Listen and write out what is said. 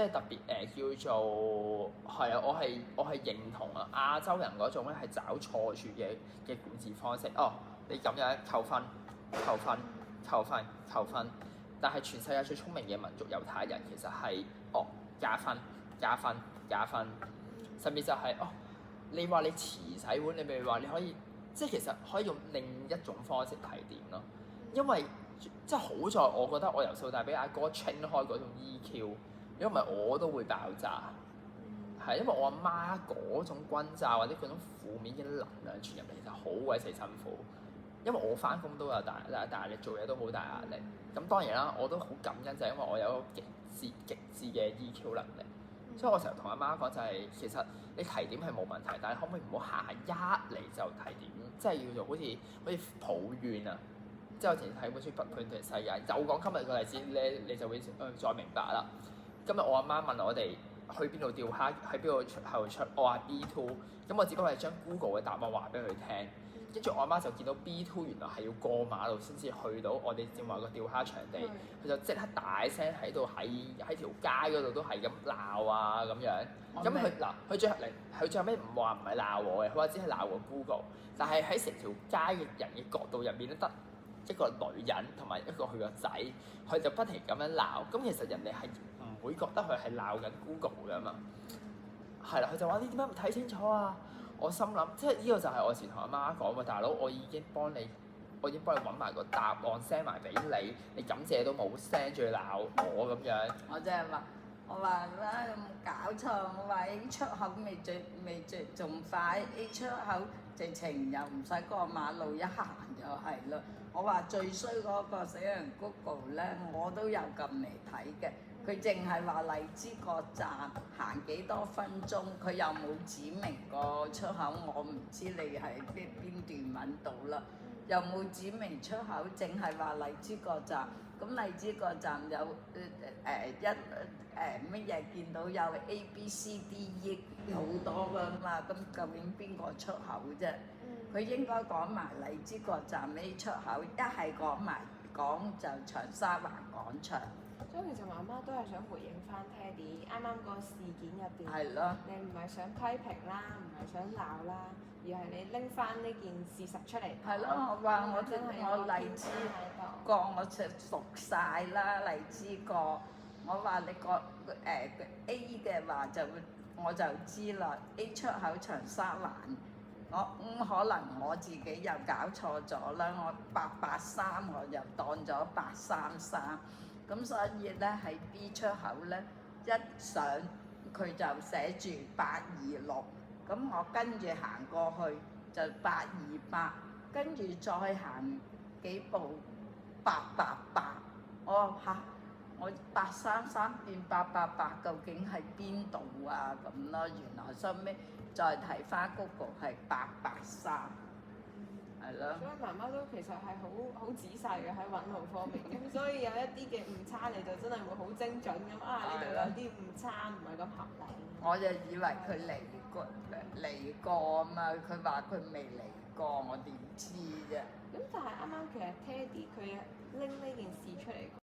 即係特別叫做係啊，我係認同啊亞洲人嗰種咧係找錯處嘅管治方式。哦，你咁樣扣分、扣分、扣分、扣分，但係全世界最聰明嘅民族猶太人其實係加分、加分、加分，甚至就係你話你遲洗碗，你咪話你可以即係其實可以用另一種方式提點咯，因為即係好在我覺得我由細到大俾阿哥 train 開嗰種 EQ。如果唔係我都會爆炸，係因為我阿媽嗰種轟炸或者嗰種負面嘅能量傳入嚟，其實好鬼死辛苦。因為我翻工都有大壓力，做嘢都好大壓力。咁當然啦，我都好感恩就係因為我有一個極致嘅 EQ 能力，所以我成日同阿媽講就係、其實你提點係冇問題，但係可唔可以唔好下下一嚟就提點，即係要做好似抱怨啊！即係我之前睇本書《不判斷世界》，就講今日個例子咧，你就會再明白啦。今日我阿媽問我哋去邊度釣蝦，喺邊度出後出，我話 B2，咁我只不過係將 Google 嘅答案話俾佢聽，跟住我阿媽就見到 B2 原來係要過馬路先至去到我哋正話個釣蝦場地，佢就即刻大聲喺度喺條街嗰度都係咁鬧啊咁樣，咁佢最後尾唔係鬧我嘅，佢話只係鬧我 Google，但係喺成條街嘅人嘅角度入面都得一個女人同埋一個佢個仔，佢就不停咁樣鬧，咁其實人哋係唔會覺得佢係鬧緊 Google 㗎嘛，係啦，佢就話你點解唔睇清楚啊？我心諗，即係呢個就係我時同阿媽講喎，大佬，我已經幫你揾埋個答案 send 埋俾你，你感謝都冇 send，仲要鬧我咁樣。我真係話，我話啦，有冇搞錯？我話 A 出口未最仲快 ，A 出口直情又唔使過馬路，一行就係咯。我話最衰嗰個死人 Google 咧，我都有撳嚟睇嘅。佢淨係話荔枝角站行幾多分鐘，佢又冇指明個出口，我唔知你係邊段揾到啦。又冇指明出口，淨係話荔枝角站。咁荔枝角站有乜嘢見到有 A B C D E 好多噶嘛？咁究竟邊個出口啫？佢應該講埋荔枝角站 A 出口，一係講就長沙灣廣場。所以其實媽媽都係想回應翻 Teddy 啱啱個事件入邊，係咯，你唔係想批評啦，唔係想鬧啦，而係你拎翻呢件事實出嚟。係咯，我話我荔枝角我熟晒啦，荔枝角。我話你個A 嘅話我就知啦 ，A 出口長沙灣。可能我自己又搞錯咗啦，我883我又當咗833，咁所以咧喺 B 出口咧一上佢就寫住826，咁我跟住行過去就828，跟住再行幾步888，我833變888，究竟係邊度啊咁咯？原來收尾再睇翻 Google 係883，係咯。所以媽媽都其實係好仔細嘅喺揾路方面，咁所以有一啲嘅誤差你就真係會好精準咁啊！呢度有啲誤差唔係咁合理。我就以為佢嚟過啊嘛，佢話佢未嚟過，我點知啫？咁但係啱啱其實 Teddy 佢拎呢件事出嚟